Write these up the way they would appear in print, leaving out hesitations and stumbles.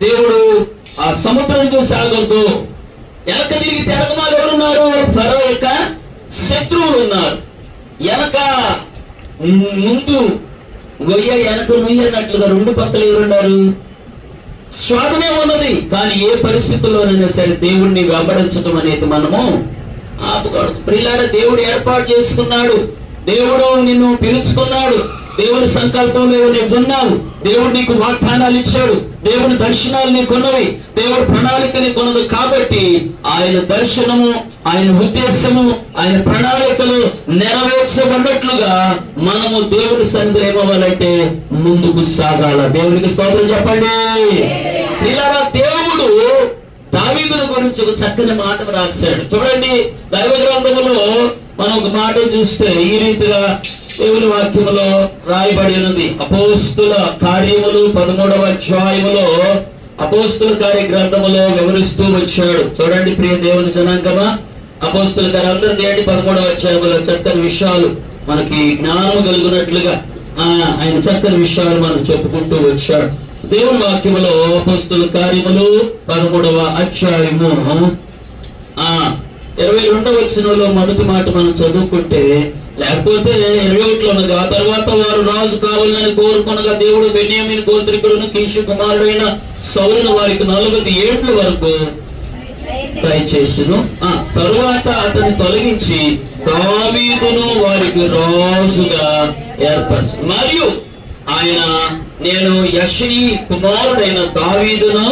దేవుడు ఆ సముద్రం చూసి ఆగొద్దు. వెనక తిరిగి తిరగమాలు ఎవరున్నారు? ఫరో యొక్క శత్రువులు ఉన్నారు. వెనక ముందు గొయ్య వెనక నుయ్యన్నట్లుగా రెండు పక్కలు ఎవరున్నారు? శోధనే ఉన్నది. కానీ ఏ పరిస్థితుల్లోనైనా సరే దేవుణ్ణి వెంబడించడం అనేది మనము ఆపకూడదు. ప్రియులారా, దేవుడు ఏర్పాటు చేసుకున్నాడు, దేవుడు నిన్ను పిలుచుకున్నాడు, దేవుని సంకల్పంలో నీవు ఉన్నావు, దేవుడు నీకు వాగ్దానాలు ఇచ్చాడు, దేవుని దర్శనాలు నీకు ఉన్నవి, దేవుడు ప్రణాళిక నీకు ఉన్నది. కాబట్టి ఆయన దర్శనము, ఆయన ఉద్దేశము, ఆయన ప్రణాళికలు నెరవేర్చబడినట్లుగా మనము దేవుని సన్నిధిలో ఏమవ్వాలంటే ముందుకు సాగాల. దేవునికి స్తోత్రం చెప్పండి. ఇలాగా దేవుడు దావీదుల గురించి ఒక చక్కని మాట రాశాడు. చూడండి, దైవ గ్రంథములో మనం ఒక మాట చూస్తే ఈ రీతిగా దేవుని వాక్యములో రాయబడి ఉన్నది. అపోస్తుల కార్యములు 13వ అధ్యాయములో అపోస్తుల కార్య గ్రంథములో వివరిస్తూ వచ్చాడు. చూడండి ప్రియ దేవుని జనాంగమా, అపోస్తుల కార్య అందరూ దేని 13వ అధ్యాయములో చక్కని విషయాలు మనకి జ్ఞానము కలిగినట్లుగా ఆయన చక్కని విషయాలు మనం చెప్పుకుంటూ వచ్చాడు. దేవుని వాక్యములో అపోస్తుల కార్యములు 13వ అధ్యాయము 22వ వచనంలో మొదటి మాట మనం చదువుకుంటే, లేకపోతే 21లో ఉన్నది. ఆ తర్వాత వారు రాజు కావాలని కోరుకునగా దేవుడు బెన్యామీను గోత్రికులను కీషు కుమారుడైన సౌలును వారికి 40 ఏళ్ల వరకు దయచేసిను. తరువాత అతన్ని తొలగించి దావీదును వారికి రాజుగా ఏర్పరచు. మరియు ఆయన, నేను యెషయి కుమారుడైన దావీదును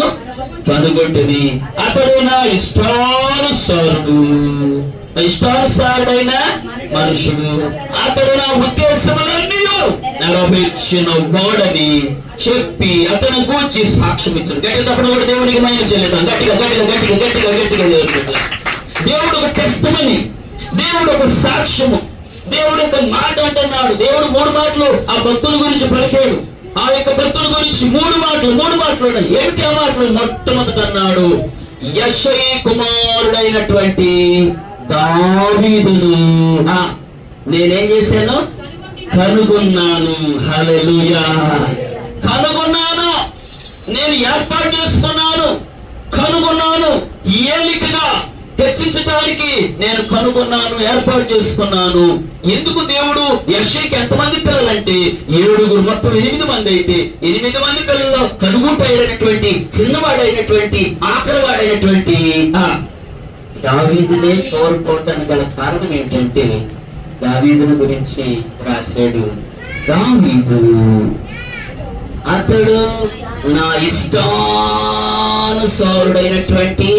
కనుగొంటిని, అతడు నా ఇష్టానుసారుడైన మనుషుడు, అతడు నా ఉద్దేశములన్నీ నెరవేర్చిన వాడని చెప్పి అతను గూర్చి సాక్ష్యం ఇచ్చాడు. గట్టిగా తప్పడం కూడా దేవునికి మహిమ చెల్లిద్దాం. గట్టిగా గట్టిగా గట్టిగా గట్టిగా గట్టిగా దేవుడు ఒక టెస్టిమనీ, దేవుడు ఒక సాక్ష్యము, దేవుడు ఒక మాట అంటున్నాడు. దేవుడు 3 మాటలు ఆ భక్తుల గురించి పలికాడు. ఆ యొక్క భక్తుల గురించి 3 మాటలు ఉన్నాయి. ఏమిటి ఆ మాటలు? మొట్టమొదట అన్నాడు, యెషయి కుమారుడైనటువంటి దావీదును నేనేం చేశాను? కనుగొన్నాను. హల్లెలూయా. కనుగొన్నాను, నేను ఏర్పాటు చేసుకున్నాను, కనుగొన్నాను, ఏలికగా హెచ్చించడానికి నేను కనుగొన్నాను, ఏర్పాటు చేసుకున్నాను. ఎందుకు దేవుడు యెషయికి ఎంతమంది పిల్లలంటే 7, మొత్తం 8 మంది అయితే 8 మంది పిల్లల్లో కనుగుంటైనటువంటి చిన్నవాడైనటువంటి ఆఖరివాడైనటువంటి దావీదునే కోరుకోవటానికి గల కారణం ఏంటంటే, దావీదుని గురించి రాశాడు. దావీదు అతడు నా ఇష్టానుసారుడైనటువంటి.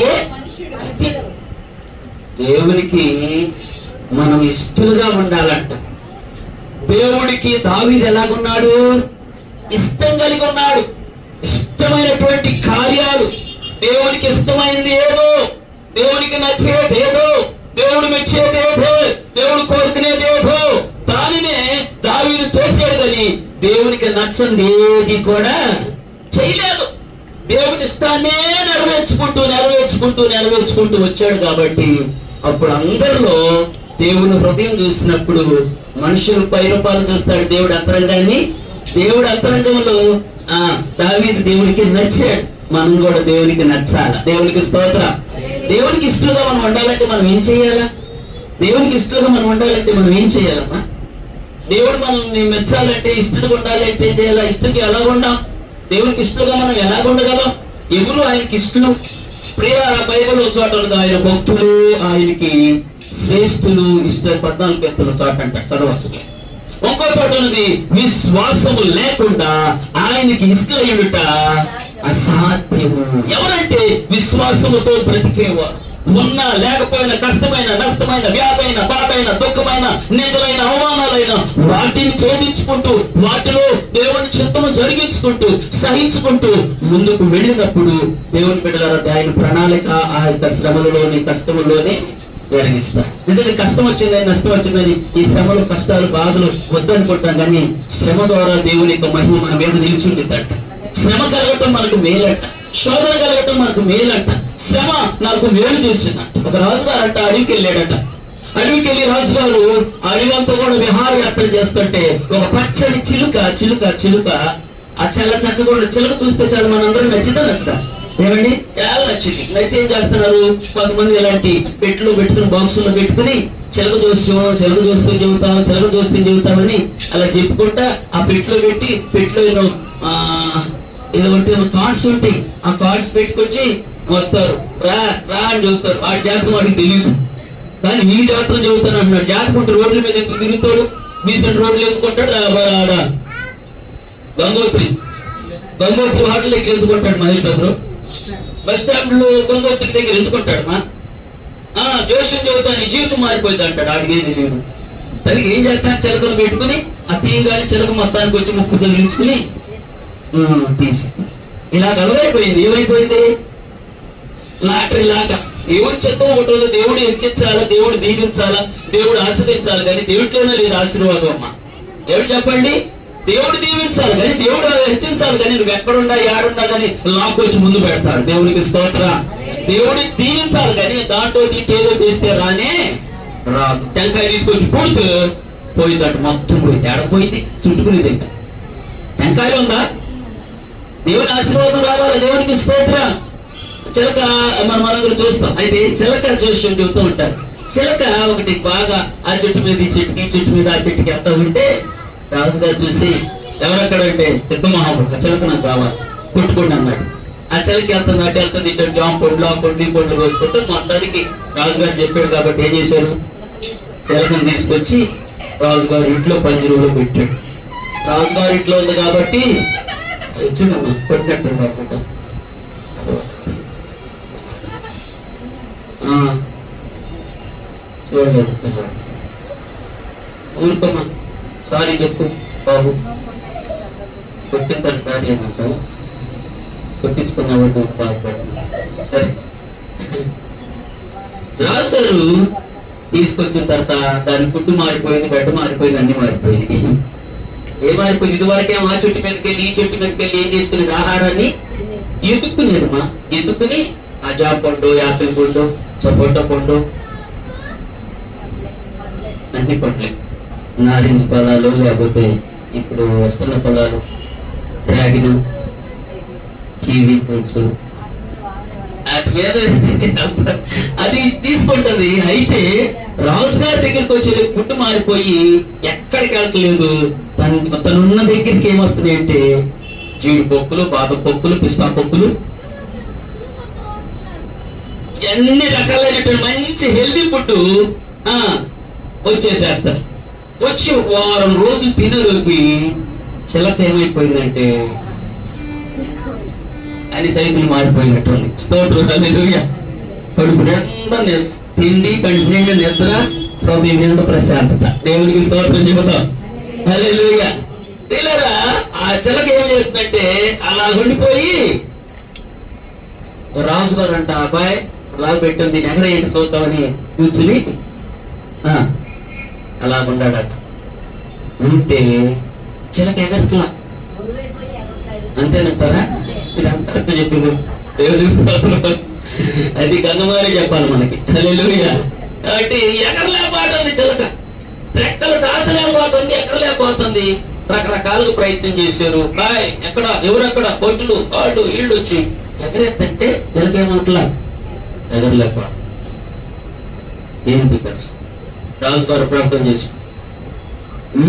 దేవునికి మనం ఇష్టలుగా ఉండాలంట. దేవుడికి దావీదు ఎలాగున్నాడు? ఇష్టం కలిగి ఉన్నాడు. ఇష్టమైనటువంటి కార్యాలు, దేవునికి ఇష్టమైంది ఏదో, దేవునికి నచ్చేదేదో, దేవుడు మెచ్చేదేదో, దేవుడు కోరుకునేదేదో దానినే దావీదు చేశాడు. కానీ దేవునికి నచ్చంది ఏది కూడా చేయలేదు. దేవుని ఇష్టాన్నే నెరవేర్చుకుంటూ వచ్చాడు. కాబట్టి అప్పుడు అందరిలో దేవుని హృదయం చూసినప్పుడు మనుషులు పై రూపాలు చూస్తాడు, దేవుడు అంతరంగాన్ని. దేవుడు అంతరంగంలో దావీదు దేవునికి నచ్చాడు. మనం కూడా దేవునికి నచ్చాల. దేవునికి స్తోత్రం. దేవునికి ఇష్టలుగా మనం ఉండాలంటే మనం ఏం చేయాలా? దేవునికి ఇష్టలుగా మనం ఉండాలంటే మనం ఏం చేయాలమ్మా? దేవుడు మనం మెచ్చాలంటే, ఇష్టలుగా ఉండాలంటే ఏం చేయాలా? ఇష్టకి ఎలా ఉండాం? దేవునికి ఇష్టలుగా మనం ఎలా ఉండగలం? ఎవరు ఆయనకి ఇష్టలు? ప్రియ బైబిల్ చోట ఆయన భక్తులు ఆయనకి శ్రేష్ఠులు, ఇష్ట 14 చోట అంట చదవసులే. ఇంకో చోట ఉన్నది, విశ్వాసము లేకుండా ఆయనకి ఇష్టలయ్యుట అసాధ్యము. ఎవరంటే విశ్వాసముతో బ్రతికేవారు. ఉన్నా లేకపోయినా, కష్టమైన నష్టమైన, వ్యాధైన బాధైన, దుఃఖమైన, నిందలైన, అవమానాలైన వాటిని ఛేదించుకుంటూ, వాటిలో దేవుని చిత్తము జరిగించుకుంటూ, సహించుకుంటూ ముందుకు వెళ్ళినప్పుడు దేవుని బిడ్డలారా, ఆయన ప్రణాళిక ఆ యొక్క శ్రమలలోని, కష్టములోనే జరిగిస్తారు. నిజంగా కష్టం వచ్చిందని, నష్టం వచ్చిందని ఈ శ్రమలు, కష్టాలు, బాధలు వద్దనుకుంటాం. కానీ శ్రమ ద్వారా దేవుని యొక్క మహిమ మన మీద నిలిచిందిందట. శ్రమ కలగటం మనకు మేలంట, శోధన కలగటం మనకు మేలంట. శ్రమ నాకు మేలు చేసిందంట. ఒక రాజుగారు అంట అడవికి వెళ్ళాడట. అడవికి వెళ్ళి రాజుగారు అడవంతా కూడా విహారయాత్ర చేస్తుంటే ఒక పచ్చని చిలుక ఆ చాలా చక్కగా ఉండే చిలక చూస్తే చాలా మనందరం నచ్చుతా ఏమండి, చాలా నచ్చింది. నచ్చి ఏం చేస్తున్నారు, కొంతమంది ఇలాంటి పెట్టులో పెట్టుకుని బాక్సుల్లో పెట్టుకుని చిలక చూస్తూ చెబుతామని అలా చెప్పుకుంటా ఆ పెట్టులో పెట్టి, పెట్టులో ఏదో కార్డ్స్ ఉంటాయి, ఆ కార్డ్స్ పెట్టుకొచ్చి వస్తారు. రా రా అని చెబుతారు. ఆ జాతకం వాడికి తెలియదు, కానీ ఈ జాతకం చెబుతాను అంటున్నాడు. జాతకం ఉంటే రోడ్ల మీద ఎందుకు తిరుగుతాడు, బీసెంట్ రోడ్లు ఎందుకుంటాడు, గంగోత్రి హోటల్కి ఎందుకుంటాడు, మహేష్ బాబు బస్ స్టాండ్ లో గంగోత్రి దగ్గర ఎందుకుంటాడు. జోష్యం చెబుతాను నీ జీవితం మారిపోయింది అంటాడు. ఆడికేది లేదు. తనకి ఏం చేస్తాను, చిలకలు పెట్టుకుని ఆ తీయగానే చిలక మొత్తానికి వచ్చి ముక్కు తగిలించుకుని తీసి ఇలా అలవైపోయింది. ఏమైపోయింది, లాటరీ లాగా. దేవుడి చిత్తం ఒకటి రోజు దేవుడు హెచ్చించాలా, దేవుడు దీవించాలా, దేవుడు ఆశీర్వదించాలి, కానీ దేవుడిలోనే లేదు ఆశీర్వాదం. అమ్మ దేవుడు చెప్పండి, దేవుడు దీవించాలి కానీ దేవుడు హెచ్చించాలి, కానీ నువ్వు ఎక్కడుండా ఏడుండా కానీ లాక్కొచ్చి ముందు పెడతాడు. దేవునికి స్తోత్ర. దేవుడి దీవించాలి కానీ దాంట్లో ఏదో చేస్తే రానే రాదు. టెంకాయ తీసుకొచ్చి పూర్తి పోయిందట, మొత్తం పోయింది. ఎడపోయింది, చుట్టుకునేది. ఇంకా టెంకాయలు ఉందా, దేవుని ఆశీర్వాదం రావాలి. దేవునికి స్తోత్ర. చిలక మనం చూస్తాం. అయితే చిలక జోష్యం చెబుతూ ఉంటారు. చిలక ఒకటి బాగా ఆ చెట్టు మీద ఈ చెట్టుకి, ఈ చెట్టు మీద ఆ చెట్టుకి ఎంత ఉంటే రాజుగారు చూసి ఎవరక్కడ అంటే పెద్ద మహాముడు, ఆ చిలక నాకు కావాలి కొట్టుకోండి అన్నాడు. ఆ చిలక వెళ్తుంది ఇద్దరు జామ పొడ్లు ఆ పొడ్లు ఈ పొడ్లు కోసుకుంటూ మొత్తానికి రాజుగారు చెప్పాడు కాబట్టి ఏం చేశారు, చిలకను తీసుకొచ్చి రాజుగారు ఇంట్లో పంజరంలో పెట్టాడు. రాజుగారి ఇంట్లో ఉంది కాబట్టి చూడమ్మా కొట్టినట్టు కాకుండా చూడలేదు. ఊరుకోమ్మా, సారీ చెప్పు బాబు. కొట్టిన తర్వాత సారీ ఏమంటావు, కొట్టించుకున్నావు బాధపడుతున్నా. సరే, రాజు గారు తీసుకొచ్చిన తర్వాత దాని ఫుడ్ మారిపోయింది, బెడ్ మారిపోయింది, అన్ని మారిపోయింది. ఏ మారిపోయింది, ఇదివరకే ఆ చెట్టు మీదకి వెళ్ళి ఈ చెట్టు మీదకి వెళ్ళి ఏం చేసుకునేది, ఆహారాన్ని ఎత్తుక్కునేదమ్మా. ఎత్తుక్కుని ఆ జామ పండు, యాపిల్ పండు, సపోటా పండు, అన్ని పండ్లే, నారింజ పొలాలు, లేకపోతే ఇప్పుడు వస్తున్న పొలాలు, డ్రాగన్, కివీ ఫ్రూట్స్, వాటి మీద అది తీసుకుంటది. అయితే రాజు గారి దగ్గరికి వచ్చే ఫుడ్ మారిపోయి ఎక్కడికి వెళ్ళట్లేదు. తనున్న దగ్గరికి ఏమొస్తున్నాయి అంటే జీడిపప్పులు, బాదం పప్పులు, పిస్తా పప్పులు, ఎన్ని రకాలైనటువంటి మంచి హెల్దీ ఫుడ్ వచ్చేసేస్తారు. వచ్చి వారం రోజులు తినలోకి చిలక ఏమైపోయిందంటే అన్ని సైజులు మారిపోయినటువంటి. స్తోత్రం, హల్లెలూయా. కడుపు నిండా తిండి, కంటి నిండా నిద్ర, హృదయం నిండా ప్రశాంతత. దేవునికి స్తోత్రం చెబుతాం. హల్లెలూయా. పిల్లరా, ఆ చిలక ఏం చేస్తుందంటే అలా ఉండిపోయి రాజుగారు అంట, అబ్బాయి అలా పెట్టింది ఎగరేంటి చూద్దామని కూర్చుని అలా ఉన్నాడట. ఉంటే చిలక ఎగరట్లా. అంతేనంటారా? మీరు అంత కరెక్ట్ చెప్పింది. అది గంగమారి చెప్పాలి మనకి. హల్లెలూయా. కాబట్టి ఎగరలేకపోతుంది చిలక, రెక్కలు చాచలేకపోతుంది, ఎగరలేకపోతుంది. రకరకాలుగా ప్రయత్నం చేశారు. బాయ్ ఎక్కడ, ఎవరక్కడ, పొట్లు కాళ్ళు ఈళ్ళు వచ్చి ఎగరేద్దంటే చిలక ఏమట్లా ఎగరలేక ఏంటి పరిస్థితి. రాజుగారు ప్రార్థన చేసి,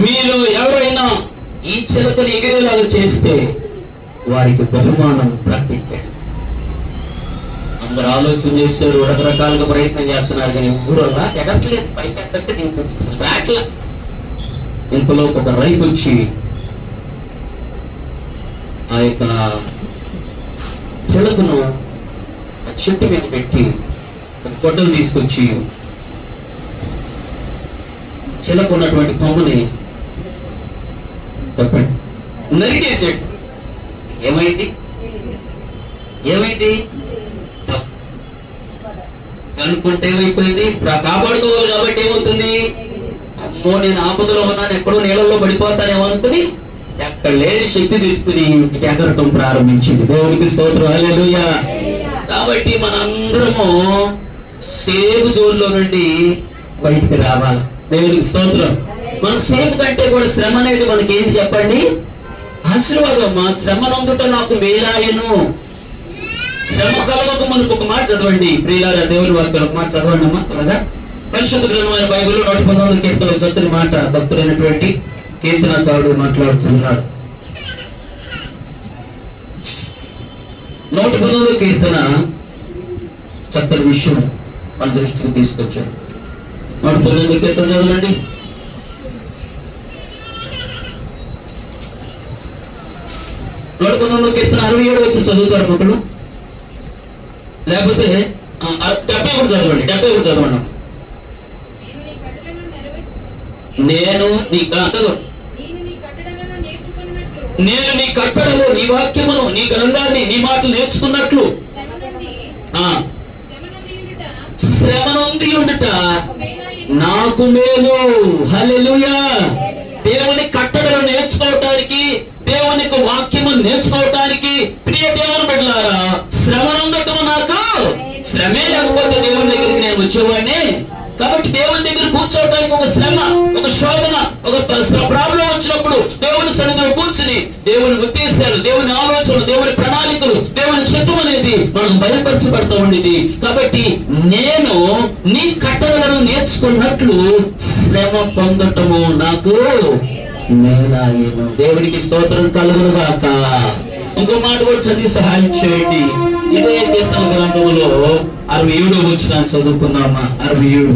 మీలో ఎవరైనా ఈ చిలకని ఎగిరేలాగా చేస్తే వారికి బహుమానం ప్రకటించాడు. అందరు ఆలోచన చేశారు, రకరకాలుగా ప్రయత్నం చేస్తున్నారు, కానీ ఊరల్లా ఎగట్లేదు. పైకి ఎక్కడితే దీంట్లో అసలు రాట్లా. ఇంతలో ఒక రైతు వచ్చి ఆ యొక్క చిలకను ఆ చెట్టు మీద పెట్టి ఒక గొడ్డలు తీసుకొచ్చి చిలక ఉన్నటువంటి కొమ్ముని చెప్పండి నరికేసాడు. ఏమైంది, అనుకుంటే ఏమైపోయింది, కాపాడుకోవాలి కాబట్టి ఏమవుతుంది, అమ్మో నేను ఆపదలో ఉన్నాను, ఎక్కడో నీళ్ళల్లో పడిపోతానేమో అనుకుని ఎక్కడ లేని శక్తి తెచ్చుకుని ఎగరటం ప్రారంభించింది. దేవునికి స్తోత్రం, హల్లెలూయా. కాబట్టి మనందరము సేఫ్ జోన్ లో నుండి బయటికి రావాలి. దేవునికి స్తోత్రం. మన సేఫ్ కంటే కూడా శ్రమ అనేది మనకి ఏంటి చెప్పండి, ఆశీర్వాదమ్మా. శ్రమ నొందుట నాకు మేలాయను. శ్రమ కలగక మనకు ఒక మాట చదవండి ప్రియులారా, దేవుని వాక్యం ఒక మాట చదవండి అమ్మా త్వరగా. పరిశుద్ధ గ్రంథమైన బైబిల్లో 119 కీర్తనల చక్కని మాట భక్తులైనటువంటి కీర్తనకారుడు మాట్లాడుతున్నాడు. 119 కీర్తన చక్కని విషయం మన దృష్టికి తీసుకొచ్చాడు. 119 కీర్తన చదవండి. 119 కీర్తన 67 వచ్చి చదువుతారు ఒకళ్ళు, లేకపోతే 70 కూడా చదవండి. 70 కూడా చదవండి. నేను నీ కట్టడలో నీ వాక్యమును, నీ గ్రంథాన్ని, నీ మాటలు నేర్చుకున్నట్లు శ్రమ నొంది ఉండుట నాకు మేలు. హల్లెలూయా. దేవుని కట్టడలు నేర్చుకోవటానికి, దేవుని వాక్యము నేర్చుకోవటానికి ప్రియ దేవుని బిడ్డలారా, శ్రమ నొందటము నాకు శ్రమే లేకపోతే దేవుని దగ్గరికి నేను వచ్చేవాడిని. కాబట్టి దేవుని దగ్గర కూర్చోవడానికి ఒక శ్రమ, ఒక శోధన, ఒక ప్రాబ్లం వచ్చినప్పుడు దేవుని సన్నిధిలో కూర్చుని దేవుని ఉద్దేశాలు, దేవుని ఆలోచనలు, దేవుని ప్రణాళికలు, దేవుని చిత్తం అనేది మనం బయలుపరచబడతా ఉండేది. కాబట్టి నేను నీ కట్టడలను నేర్చుకున్నట్లు శ్రమ పొందటము నాకు మేలాయను. దేవునికి స్తోత్రం కలుగును గాక. ఇంకో మాట కూడా చదివి సహాయం చేయండి. ఇదే కీర్తన గ్రంథంలో 67 వచ్చిన చదువుకుందామా. 67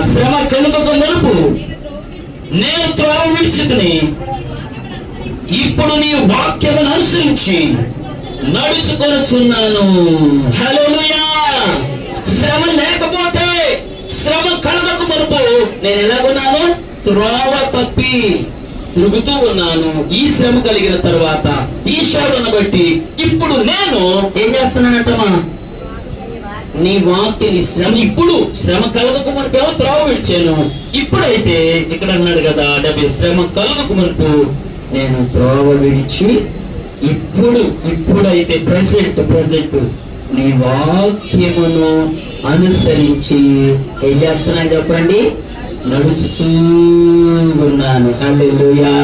శ్రమ కలుగక మునుపు నేను త్రోవ విడిచితిని, ఇప్పుడు నీ వాక్యమును అనుసరించి నడుచుకొనుచున్నాను. హల్లెలూయా. శ్రమ లేకపోతే, శ్రమ కలగక మునుపు నేను ఎలాగున్నాను? త్రోవ తప్పి తిరుగుతూ ఉన్నాను. ఈ శ్రమ కలిగిన తర్వాత, ఈ శోధన బట్టి ఇప్పుడు నేను ఏం చేస్తున్నానటమా? నీ వాక్య, నీ శ్రమ, ఇప్పుడు శ్రమ కలగక మునుపేమో త్రోవ విడిచాను. ఇప్పుడైతే ఇక్కడ అన్నాడు కదా, శ్రమ కలగక మునుపు నేను త్రోవ విడిచి ఇప్పుడైతే ప్రెసెంట్ నీ వాక్యమును అనుసరించి ఏం చేస్తున్నాను చెప్పండి? నడుచుచూ ఉన్నాను. హల్లెలూయా,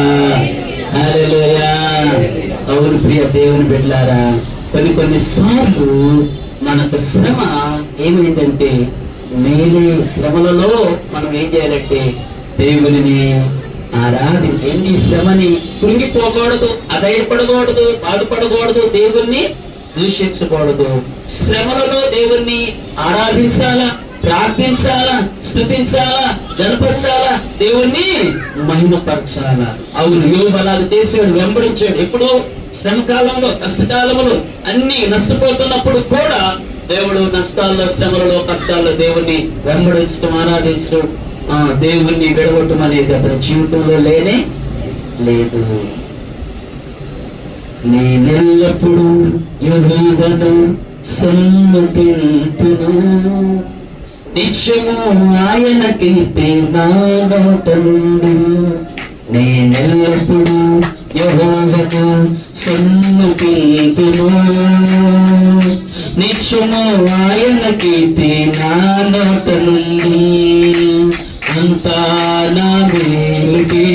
హల్లెలూయా. అవును ప్రియ దేవుని బిడ్డలారా, కొన్ని సార్లు మనకు శ్రమ ఏమైందంటే, మేలే. శ్రమలలో మనం ఏం చేయాలంటే దేవుని ఆరాధించి, శ్రమని కృంగిపోకూడదు, అధైర్యపడకూడదు, బాధపడకూడదు, దేవుణ్ణి దూషించకూడదు. శ్రమలలో దేవుణ్ణి ఆరాధించాలా, ప్రార్థించాలా, స్తుతించాలా, గణపరచాలా, దేవుణ్ణి మహిమపరచాలా. అవును, యోబు అలాగ చేసాడు, వెంబడించాడు. ఎప్పుడు? శ్రమ కాలంలో, కష్టకాలంలో, అన్ని నష్టపోతున్నప్పుడు కూడా దేవుడు నష్టాల్లో, శ్రమలలో, కష్టాల్లో దేవుణ్ణి వెంబడించడం, ఆరాధించడం, దేవుణ్ణి విడగొట్టడం అనేది అతని జీవితంలో లేనే లేదు. నేనెల్లప్పుడు యెహోవాను సన్నుతింతును, నిత్యము ఆయన కీర్తి నా నోటనుండు. నేనెల్లప్పుడు యెహోవాను సన్నుతింతును, నిత్యము ఆయన కీర్తి నా నోటనుండు. అంతా నా మేలుకి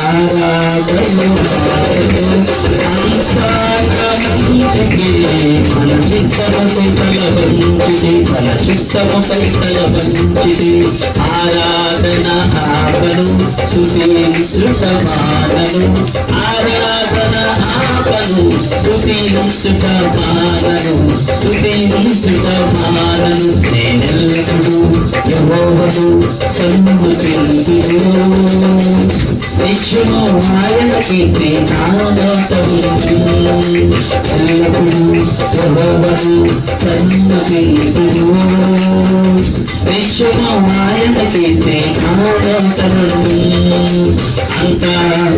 ఆరాధన, అంతా నా మంచికి, మన చిత్తము సైతల మంచిది, మన చిత్తము సైతల మంచిది. ఆరాధన ఆపను, స్తుతించుట మానను, ఆరాధన ఆపను, స్తుతించుట మానను, స్తుతించుట మానను. నేనెల్లప్పుడూ యెహోవాను సన్నుతింతును, నిత్యము ఆయన కీర్తి నా నోటనుండు. ఎల్లప్పుడూ యెహోవాను సన్నుతింతును, నిత్యము ఆయన కీర్తి నా నోటనుండు. అంతా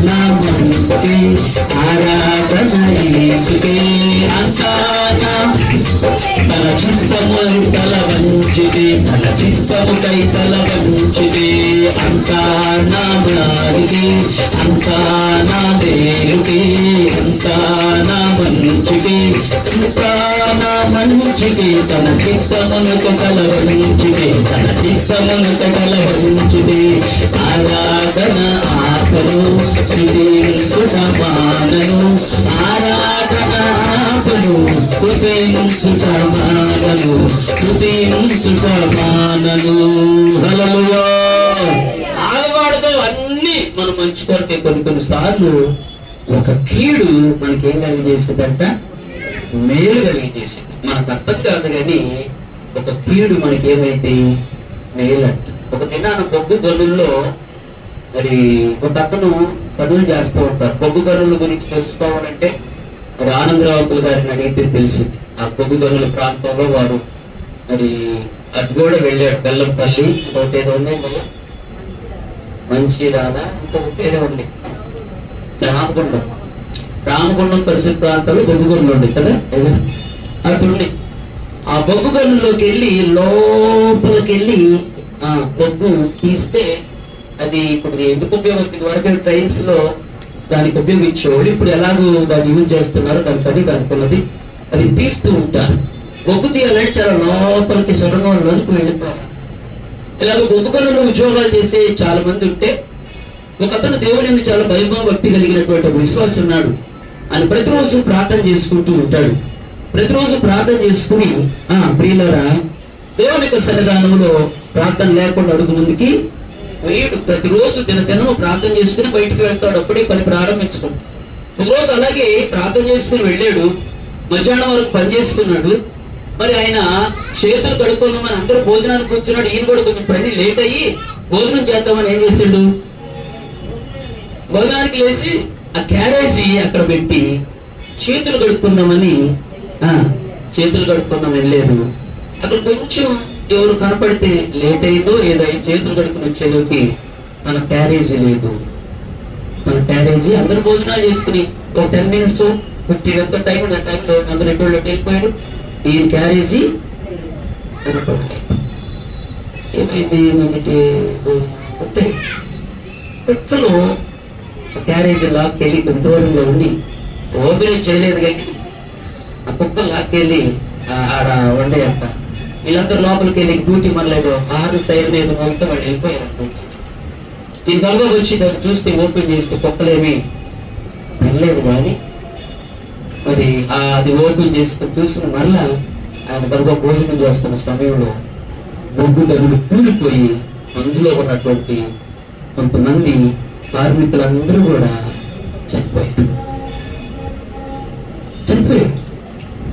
నా మంచి ఆరాధన యేసుకే, అంతా నా తన చిత్తము తల వంచిది, తన చిత్తముకై తల వంచిది. అంతా నా దారికి, అంతా నా దేవుడికి, అంతా నా మంచిది, అంతా నా మంచిది. తన చిత్తమునకు తల వంచిది, తన చిత్తమునకు తల వంచిది. ఆరాధన ఆపను స్తుతించుట మానను, ఆరాధన ఆపను స్తుతించుట మానను, స్తుతించుట మానను. హల్లెలూయా. ఆగవాడుతో అన్ని మనం మంచి కొరకే. కొన్ని సార్లు ఒక కీడు మనకేం కలిగజేసిందంట, మేలు కలిగజేసింది. మనకు అర్థం కాదు కానీ ఒక కీడు మనకేమైతే మేలు అంట. ఒక దినాన బొగ్గు గనుల్లో మరి ఒక అతను పనులు చేస్తూ ఉంటారు. బొగ్గు గనుల గురించి తెలుసుకోవాలంటే మరి ఆనందరావుకులు గారిని అడిగితే తెలిసింది. ఆ బొగ్గు గనుల ప్రాంతంలో వారు మరి అది కూడా వెళ్ళాడు. బెల్లంపల్లి ఇంకోటి ఏదో ఉంది, మళ్ళీ మంచిరాల ఇంకొకటి ఏదో ఉంది, రామగుండం పరిసర ప్రాంతాల్లో బొగ్గు గనులు ఉండే కదా అక్కడుండి. ఆ బొగ్గు గనుల్లోకి వెళ్ళి లోపలికి వెళ్ళి బొగ్గు తీస్తే అది ఇప్పుడు ఎందుకు ఉపయోగిస్తుంది, వరకు ట్రైన్స్ లో దానికి ఉపయోగించేవాడు. ఇప్పుడు ఎలాగో దాన్ని యూజ్ చేస్తున్నారో దానికి ఉన్నది అది తీస్తూ ఉంటారు. బొగ్గు తీయాలంటే చాలా లోపలికి సొరంగంలోనికి వెళ్ళిపోవాలి. ఇలాగ బొగ్గు గనుల్లో ఉద్యోగాలు చేసే చాలా మంది ఉంటే ఒక అతను దేవుని చాలా భక్తి కలిగినటువంటి ఒక విశ్వాసం ఉన్నాడు. ఆయన ప్రతిరోజు ప్రార్థన చేసుకుంటూ ఉంటాడు. ప్రతిరోజు ప్రార్థన చేసుకుని ప్రియులరా దేవుని యొక్క సన్నిధానంలో ప్రార్థన లేకుండా అడుగు ముందుకి వేయడు. ప్రతిరోజు దినదినము ప్రార్థన చేసుకుని బయటకు వెళ్తాడు. అప్పుడే పని ప్రారంభించుకుంటాడు. ఒకరోజు అలాగే ప్రార్థన చేసుకుని వెళ్ళాడు. మధ్యాహ్నం వరకు పని చేసుకున్నాడు. మరి ఆయన చేతులు కడుక్కుందామని అందరూ భోజనానికి కూర్చున్నాడు. ఈయన కూడా కొంచెం పని లేట్ అయ్యి భోజనం చేద్దామని ఏం చేశాడు, భోజనానికి లేచి ఆ క్యారేజీ అక్కడ పెట్టి చేతులు కడుక్కుందామని వెళ్ళలేదు. అక్కడ కొంచెం ఎవరు కనపడితే లేట్ అయిందో ఏదో చేతులు కడుక్కుని వచ్చేలోకి తన క్యారేజీ లేదు. తన క్యారేజీ అందరూ భోజనాలు చేసుకుని ఒక 10 minutes 15 ఎంత టైం ఉన్న టైంలో అందరూ ఎటువంటి వెళ్ళిపోయాడు. ఈ క్యారేజీ కనపడలేదు. ఏమైంది మనకి కొత్తలో క్యారేజీ లాక్కెళ్ళి కొంత దూరంలో ఉండి ఓపెన్ చేయలేదు కానీ ఆ కుక్క లాక్కెళ్ళి ఆడ వండే అంట. వీళ్ళందరూ లోపలికి వెళ్ళి డ్యూటీ మనలేదు 6 సైడ్ మీద మోగితే వాళ్ళు వెళ్ళిపోయారు అనుకుంటా. ఈ గంగా వచ్చి దాన్ని చూస్తే ఓపెన్ చేస్తే కుక్కలేమి వెళ్ళలేదు. కానీ మరి అది ఓపెన్ చేసుకుని చూసిన మరలా ఆయన గంగా భోజనం చేస్తున్న సమయంలో బొగ్గు గనులు కూలిపోయి అందులో ఉన్నటువంటి కొంతమంది కార్మికులందరూ కూడా చనిపోయారు.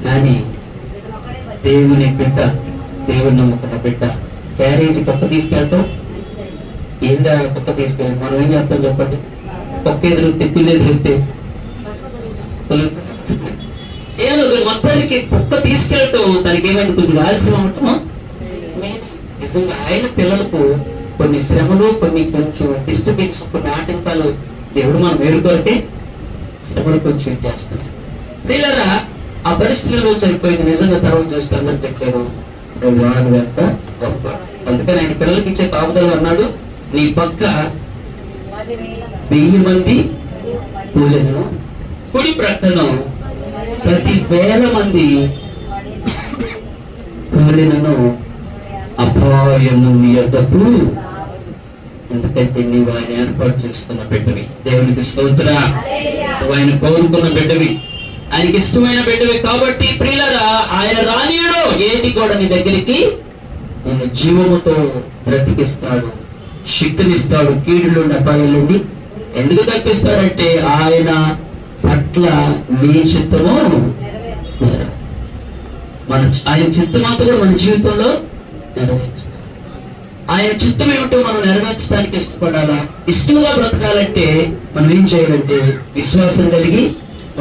కానీ దేవుని బిడ్డ, దేవుని నమ్ముకున్న బిడ్డ క్యారేజీ కుక్క తీసుకెళ్ళటం ఏందా? కుక్క తీసుకెళ్ళి మనం ఏం చేస్తాం చెప్పండి? కుక్క ఎదురుతే పిల్లి ఎదురుతే ఏదో మొత్తానికి కుక్క తీసుకెళ్ళటం దానికి ఏమైంది, కొంచెం ఆలస్యం అవటమా? నిజంగా ఆయన పిల్లలకు కొన్ని శ్రమలు, కొంచెం డిస్టర్బెన్స్, కొన్ని ఆటంకాలు దేవుడు మనం వేడుకోవాలంటే శ్రమలు కొంచెం చేస్తారు. పిల్లరా ఆ పరిస్థితుల్లో చనిపోయింది. నిజంగా తర్వాత చూస్తే అందరూ చెప్పారు వాడు ఎంత గొప్ప. అందుకని ఆయన పిల్లలకి ఇచ్చే కాపుదలు అన్నాడు, నీ పక్క 1000 మంది కూలిను, కుడి ప్రక్కన ప్రతి 1000 మంది కూలినను అపాయము నీ యొద్దకు, ఎందుకంటే నీవు ఆయన ఏర్పాటు చేసుకున్న బిడ్డవి. దేవునికి స్తోత్ర. నువ్వు ఆయన కోరుకున్న బిడ్డవి, ఆయనకి ఇష్టమైన బిడ్డవి. కాబట్టి ప్రియులరా ఆయన రానియడో ఏది కూడా నీ దగ్గరికి నిన్ను జీవముతో బ్రతికిస్తాడు, శక్తినిస్తాడు, కీడులు అపాయాల నుండి ఎందుకు తప్పిస్తాడంటే ఆయన పట్ల నీ చిత్తము ఆయన చిత్తమంతా కూడా మన జీవితంలో నెరవేర్చుకోవాలి. ఆయన చిత్తం ఏమిటో మనం నెరవేర్చడానికి ఇష్టపడాలా? ఇష్టంగా బ్రతకాలంటే మనం ఏం చేయాలంటే విశ్వాసం కలిగి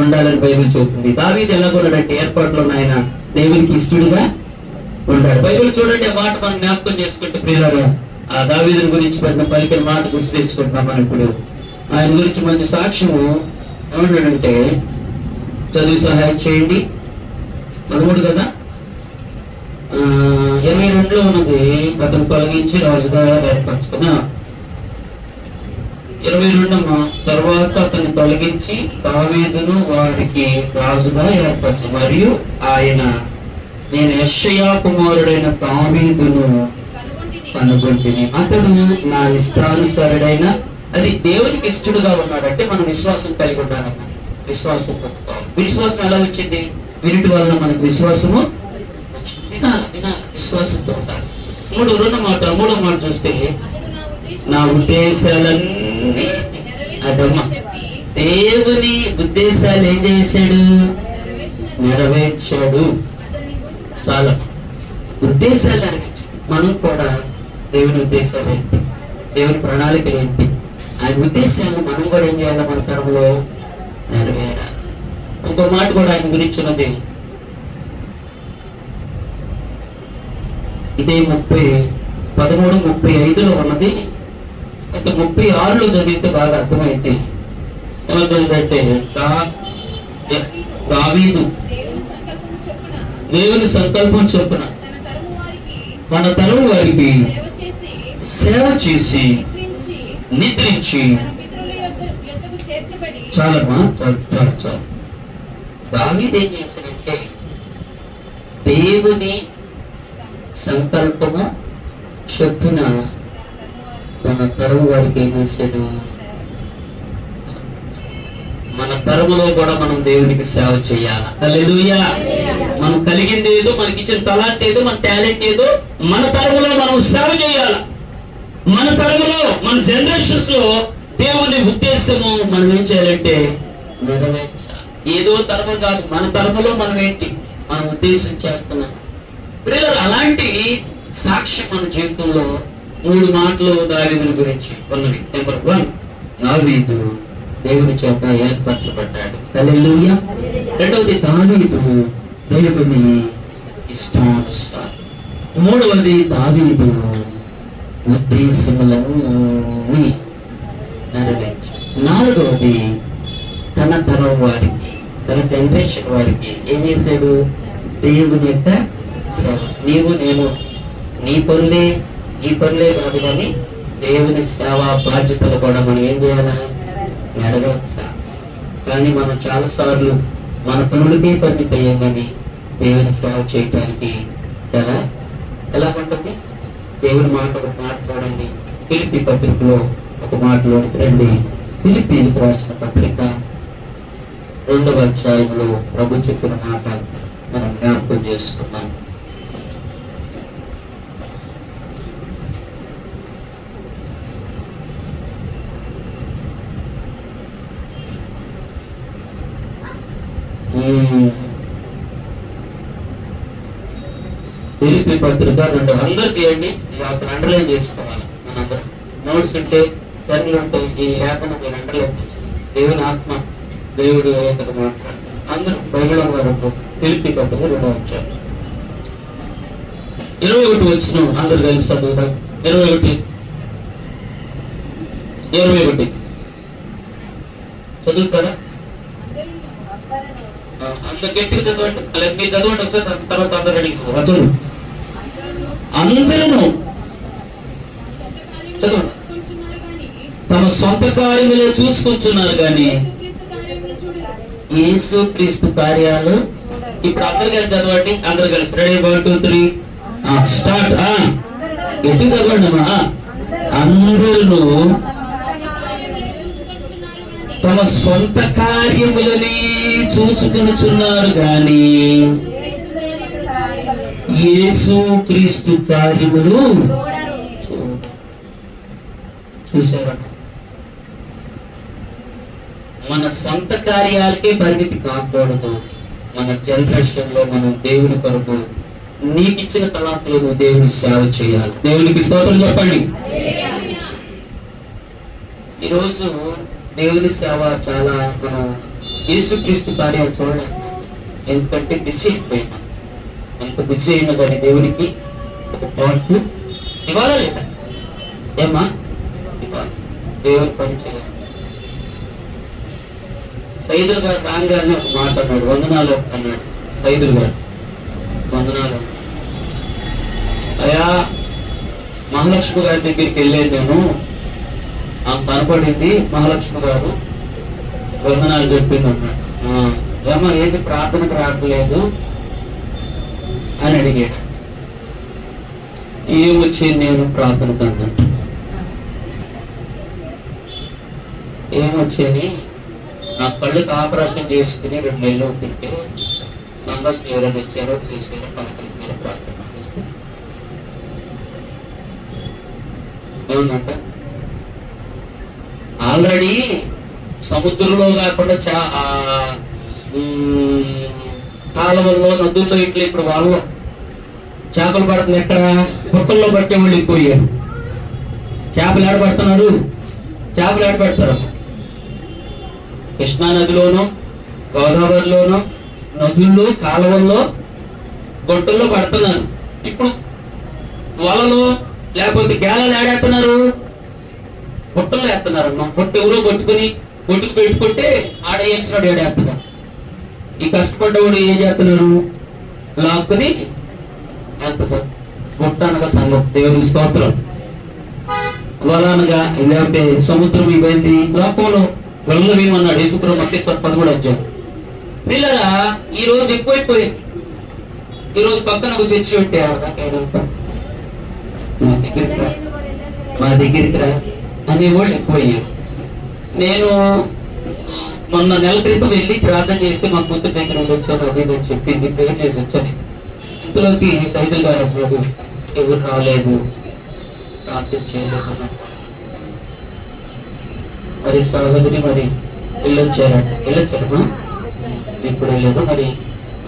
ఉండాలని బైబిల్ చెబుతుంది. దావీదు ఎలాగొన్నాడంటే ఏర్పాట్లో ఆయన దేవునికి ఇష్టడుగా ఉన్నాడు. బైబిల్ చూడండి, ఆ మాట మనం జ్ఞాపకం చేసుకుంటే ప్రియులారా ఆ దావీదుని గురించి పలికిన మాట గుర్తు తెచ్చుకుంటున్నాం. మనం ఇప్పుడు ఆయన గురించి మంచి సాక్ష్యము ఏమంటాడంటే, చదివి సహాయం చేయండి. 13 కదా. 22లో ఉన్నది, అతను తొలగించి రాజుగా ఏర్పరచుకున్న. 22 తర్వాత అతన్ని తొలగించి దావీదును వారికి రాజుగా ఏర్పరచు, మరియు ఆయన నేను యెషయా కుమారుడైన దావీదును కనుగొంటిని, అతడు నా ఇష్టానుసారుడైన, అది దేవునికి ఇష్టడుగా ఉన్నాడంటే మనం విశ్వాసం కలిగి ఉండాలన్న, విశ్వాసం పొందుతాం. విశ్వాసం ఎలా వచ్చింది? వీటి వలన మనకు విశ్వాసము వచ్చింది. వినాలి, విశ్వాసంతో ఉండాలి. మూడో మాట చూస్తే, నా ఉద్దేశాలన్నీ, అదమ్మ దేవుని ఉద్దేశాలు ఏం చేశాడు? నెరవేర్చాడు. చాలా ఉద్దేశాలు నెరవేర్చాడు. మనం కూడా దేవుని ఉద్దేశాలు ఏంటి, దేవుని ప్రణాళికలు ఏంటి, ఆయన ఉద్దేశాలను మనం కూడా ఏం చేయాలి? మన తరంలో నెరవేరాలి. ఇంకో మాట కూడా ఆయన గురించి ఉన్నది. ఇదే 13:35లో ఉన్నది. అయితే 36లో చదివితే బాగా అర్థమైంది. ఏమంటే దావీదు దేవుని సంకల్పం చొప్పున తన తరం వారికి సేవ చేసి నిద్రించి, చాలమ్మా చాలు. దావీదు ఏం చేశాడంటే దేవుని సంకల్పము చొప్పున మన తరం వారికి ఏం చేశాడు? మన తరములో కూడా మనం దేవునికి సేవ చేయాలి. హల్లెలూయా. మనం కలిగింది ఏదో, మనకి ఇచ్చిన తలాంట్ ఏదో, మన టాలెంట్ ఏదో, మన తరములో మనం సేవ చేయాలి. మన తరములో, మన జనరేషన్స్ లో దేవుని ఉద్దేశము మనం ఏం చేయాలంటే నెరవేర్చాలి. ఏదో తరము కాదు, మన తరములో మనం ఏంటి, మనం ఉద్దేశం చేస్తున్నాం. అలాంటి సాక్ష్యం మన జీవితంలో 3 మాటలు దావీదుని గురించి ఉన్నవి. నెంబర్ 1, దావీదు దేవుని చేత ఏర్పరచబడ్డాడు. హల్లెలూయా. రెండవది, దావీదు దేవుని ఇష్టానుసారం. మూడవది, దావీదు ఉద్దేశములన్నీ నెరవేర్చాడు. నాలుగవది, తన తరం వారికి, తన జనరేషన్ వారికి ఏం చేశాడు? దేవుని యొక్క సేవ. నీవు నేను నీ పనులే కాదు, కానీ దేవుని సేవా బాధ్యతలు కూడా మనం ఏం చేయాలి? నెరవేర్చాలి. కానీ మనం చాలాసార్లు మన పనులకే పరిమితం అయ్యామని దేవుని సేవ చేయటానికి ఎలా ఉంటుంది? దేవుని మాట ఒక మాట చూడండి. ఫిలిప్పీ పత్రికలో ఒక మాటలోనికి రండి. ఫిలిప్పీలకు రాసిన పత్రిక 2వ అధ్యాయంలో ప్రభు చెప్పిన మాట మనం జ్ఞాపకం చేసుకున్నాం. ఫిలిప్పీ పత్రిక 2, అందరికి ఏంటి అసలు అండర్లైన్ చేసుకోవాలి. మనందరం నోట్స్ ఉంటే, పెన్నులు ఉంటే, ఈ లేఖను మీరు అండర్లైన్ చేసుకోవాలి. దేవుని ఆత్మ, దేవుడు మాట్లాడు. అందరూ బైబిల్ వరకు ఫిలిప్పీ పత్రిక 2వ అధ్యాయం 21 వచ్చిన అందరు కలిసి చదువుతాం. 21 చదువుతారా? అందరు గట్టిగా చదవండి. మీరు చదవండి ఒకసారి, తర్వాత అందరు అడిగి చదువు. అందరూ చదవండి. తమ సొంత కార్యములే చూసుకుంటున్నారు కానీ యేసు క్రీస్తు కార్యాలు. ఇప్పుడు అందరు కలిసి చదవండి. అందరు కలిసి రెడీ 1 2 3 స్టార్ట్. గట్టిగా చదవండి అమ్మా. అందరూ తమ సొంత కార్యములని చూచుకొనుచున్నారు గాని యేసు క్రీస్తు కార్యములు చూసారట. మన సొంత కార్యాలకే పరిమితి కాకూడదు. మన జనరేషన్ లో మనం దేవుని కొరకు నీకు ఇచ్చిన తలాంతులు నువ్వు దేవుని సేవ చేయాలి. దేవునికి స్తోత్రం చెప్పండి. ఈరోజు దేవుని సేవ చాలా మనం యేసుక్రీస్తు కార్యాలు చూడలేము. ఎందుకంటే బిజీ అయిపోయినా, ఎంత బిజీ అయినా కానీ దేవునికి ఒక పాటు ఇవాళ లేదా ఏమా ఇవాళ దేవుని పని చేయాలి. సైదులు గారు రాంగానే ఒక మాట అన్నాడు, వందనాలు అన్నాడు. సైదులు గారు వందనాలు అయ్యా. మహాలక్ష్మి గారి దగ్గరికి వెళ్ళేది నేను, ఆమె కనపడింది, మహాలక్ష్మి గారు వందనాలు చెప్పింది అన్నాడు. ఏమో ఏంటి ప్రార్థనకు రావట్లేదు అని అడిగాడు. ఏమొచ్చింది నేను ప్రార్థనకు అన్నట్టు, ఏమొచ్చేది నా కళ్ళుకి ఆపరేషన్ చేసుకుని 2 నెలలు అవుతుంటే సంఘస్థులు ఎవరైనా వచ్చారో చేసారో పలకరి మీద ప్రార్థన ఏమందంట. ఆల్రెడీ సముద్రంలో కాకుండా కాలువల్లో నదుల్లో ఇట్లా ఇప్పుడు వాళ్ళు చేపలు పడుతుంది ఎక్కడ కుక్కల్లో పట్టే వాళ్ళు ఎక్కువయ్యారు. చేపలు ఏడబడుతున్నారు, చేపలు ఏడబడతారు. కృష్ణా నదిలోనూ గోదావరిలోనూ నదుల్లో కాలువల్లో గొట్టల్లో పడుతున్నారు. ఇప్పుడు వలలో లేకపోతే గేలాలు ఏడేస్తున్నారు, బుట్టలు వేస్తున్నారు. బొట్టు ఎవరో కొట్టుకుని బొట్టుకు పెట్టుకుంటే ఆడేసినాడు ఏడేస్తున్నారు. ఈ కష్టపడ్డవాడు ఏం చేస్తున్నారు, లాక్కుని ఎంత బుట్ట అనగా సంఘం, దేవుని స్తోత్రం. వల అనగా లేకపోతే సముద్రం ఇవ్వండి లోకంలో వలలు వేయమన్నాడు యేసుప్రభు మత్తయి 13 పిల్లరా. ఈ రోజు ఎక్కువైపోయింది. ఈ రోజు పక్కన ఒక చర్చి పెట్టారు, మా దగ్గరికి రా అనేవాళ్ళు ఎక్కువయ్యారు. నేను మొన్న నెల క్రితం వెళ్ళి ప్రార్థన చేస్తే మా కూతురు దగ్గర వచ్చాను, అదే నేను చెప్పింది, ప్రేర్ చేసి వచ్చాను. ఇంతలోకి సైదుల్ గారు అప్పుడు ఎవరు రాలేదు, ప్రార్థన చేయలేదు. మరి సహోదరి మరి వెళ్ళొచ్చారమ్మా, ఇప్పుడు వెళ్ళాను. మరి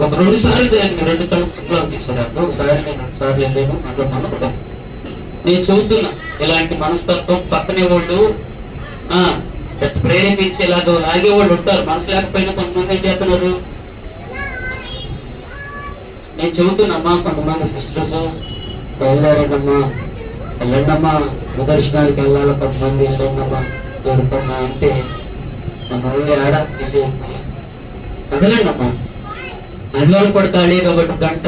ఒక 2 సార్లు జరిగింది, 2 కళ్ళు తీసుకురాను. ఒకసారి నేను 2 సార్లు వెళ్ళాను. అందులో మనకు నేను చెబుతున్నా, ఇలాంటి మనస్తత్వం పక్కనే వాళ్ళు ప్రేరేపించేలాగా లాగేవాళ్ళు ఉంటారు. మనసు లేకపోయినా కొంతమంది ఏం చేస్తున్నారు. నేను చెబుతున్నమ్మా, కొంతమంది సిస్టర్స్ బయలుదేరండమ్మా, వెళ్ళండమ్మా, ప్రదర్శనానికి వెళ్ళాలి, కొంతమంది వెళ్ళండమ్మా దొరుకుతున్నా అంటే మన ఊళ్ళో ఆడ తీసేయండి, కదలండమ్మా. అందులో కూడా ఖాళీ కాబట్టి గంట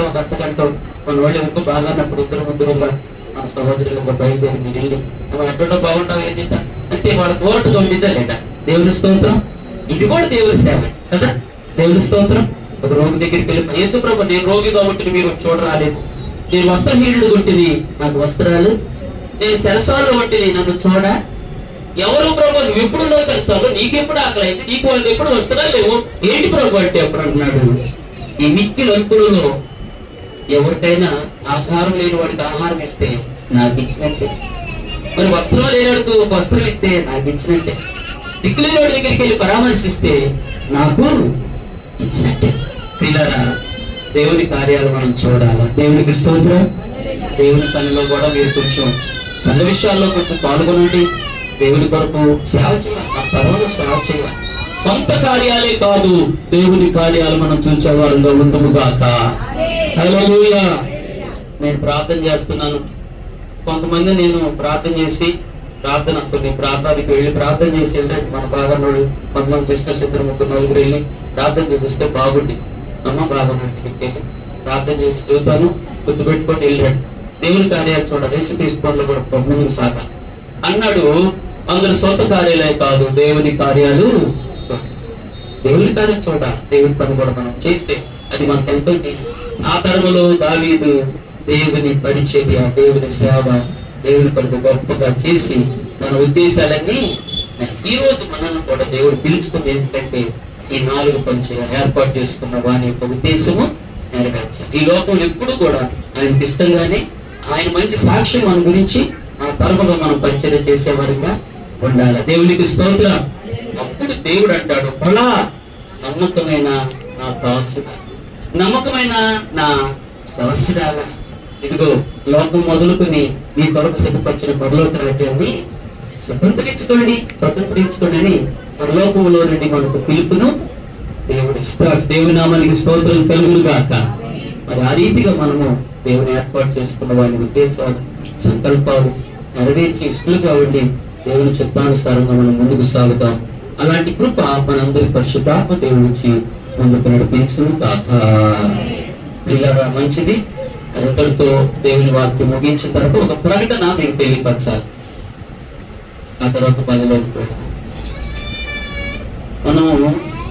మన వాళ్ళు ఎక్కువ బాగా అన్నప్పుడు 2 మన సహోదరులు బయలుదేరి మీరు వెళ్ళి నువ్వు ఎక్కడో బాగుంటావు ఏంటి అంటే వాళ్ళ కోరటుగా ఉండిద్దా లేదా? దేవుని స్తోత్రం. ఇది కూడా దేవుని సేవ కదా, దేవుని స్తోత్రం. ఒక రోగి దగ్గరికి వెళ్ళి, యేసుప్రభు నేను రోగి కాబట్టి మీరు చూడరాలేదు, నేను వస్త్రహీనుడు కొట్టిని నాకు వస్త్రాలు, నేను సరసాలు కొట్టిని నన్ను చూడ. ఎవరు ప్రభు నువ్వు ఎప్పుడు ఉన్నావు సరసాలు, నీకెప్పుడు ఆకలి అయితే, నీకు వాళ్ళు ఎప్పుడు వస్త్రాలు లేవు ఏంటి ప్రభు అంటే అప్పుడు అంటున్నాడు, ఈ మిక్కిలి అంకులలో ఎవరికైనా ఆహారం లేని వాడికి ఆహారం ఇస్తే నాకు ఇచ్చినట్టే, మరి వస్త్రం లేనివాడికి ఒక వస్త్రం ఇస్తే నాకు ఇచ్చినట్టే, దిక్కులేని వాడి దగ్గరికి వెళ్ళి పరామర్శిస్తే నాకు ఇచ్చినట్టే. పిల్లరా, దేవుని కార్యాలు మనం చూడాలా. దేవునికి స్తోత్రం. దేవుని పనిలో కూడా మీరు కొంచెం సంఘ విషయాల్లో కొంచెం పాల్గొనండి. దేవుని కొరకు సేవ చేయాలి, ఆ తర్వాత సేవ చేయాలి. సొంత కార్యాలే కాదు, దేవుని కార్యాలు మనం చూసేవారుగా ఉందముగాక. హల్లెలూయా. నేను ప్రార్థన చేస్తున్నాను. కొంతమంది నేను ప్రార్థన చేసి కొన్ని ప్రాంతానికి వెళ్ళి ప్రార్థన చేసి వెళ్ళండి. మన బాగున్నాడు, కొంతమంది సిస్టర్స్ 2-3 వెళ్ళి ప్రార్థన చేసేస్తే బాగుండి అమ్మ బాగున్నాడు వెళ్ళి ప్రార్థన చేసి చెబుతాను, గుర్తుపెట్టుకొని వెళ్ళండి. దేవుని కార్యాలు చూడాలి. యేసుక్రీస్తు పనులు కూడా ముందుకు సాగా అన్నాడు. అందులో సొంత కార్యాలే కాదు, దేవుని కార్యాలు. దేవుని కార్యం చూడాలి. దేవుని పని కూడా మనం చేస్తే అది మనకు ఎంతో. ఆ తరములో దావీదు దేవుని పరిచర్య, దేవుని సేవ, దేవుని పని గొప్పగా చేసి మన ఉద్దేశాలన్నీ ఈ రోజు మనల్ని కూడా దేవుడు పిలుచుకుంది. ఎందుకంటే ఈ 4 పనులు ఏర్పాటు చేసుకున్న వాని యొక్క ఉద్దేశము నెరవేర్చాలి. ఈ లోకంలో ఎప్పుడు కూడా ఆయనకి ఇష్టంగానే ఆయన మంచి సాక్ష్యం మన గురించి ఆ తరములో మనం పరిచర్య చేసేవారిగా ఉండాలి. దేవునికి స్తోత్రం. అప్పుడు దేవుడు అంటాడు, బలా నమ్మకమైన నా దాసుడా, నమ్మకమైన నా దాసుడాలా, ఇదిగో లోకం మొదలుకొని మీ కొరకు సిద్ధపరిచిన పరలోక రాజ్యాన్ని స్వతంత్రించుకోండి అని పరలోకంలో నుండి మనకు పిలుపును దేవుడు ఇస్తాడు. దేవుని నామానికి స్తోత్రం కలుగును గాక. మరి ఆ రీతిగా మనము దేవుని ఏర్పాటు చేసుకున్న వారి ఉద్దేశాలు, సంకల్పాలు నెరవేర్చి ఇష్టలుగా ఉండి దేవుని చిత్తానుసారంగా మనం ముందుకు సాగుతాం. అలాంటి కృప మనందరి పరిశుద్ధాత్మ దేవుడి నుంచి ముందుకు నడిపించును గాక. ఇలాగా మంచిది. ఇంతటితో దేవుని వాక్యం ముగించిన తర్వాత ఒక ప్రకటన మీకు తెలియపరచాలి. ఆ తర్వాత 10 మనము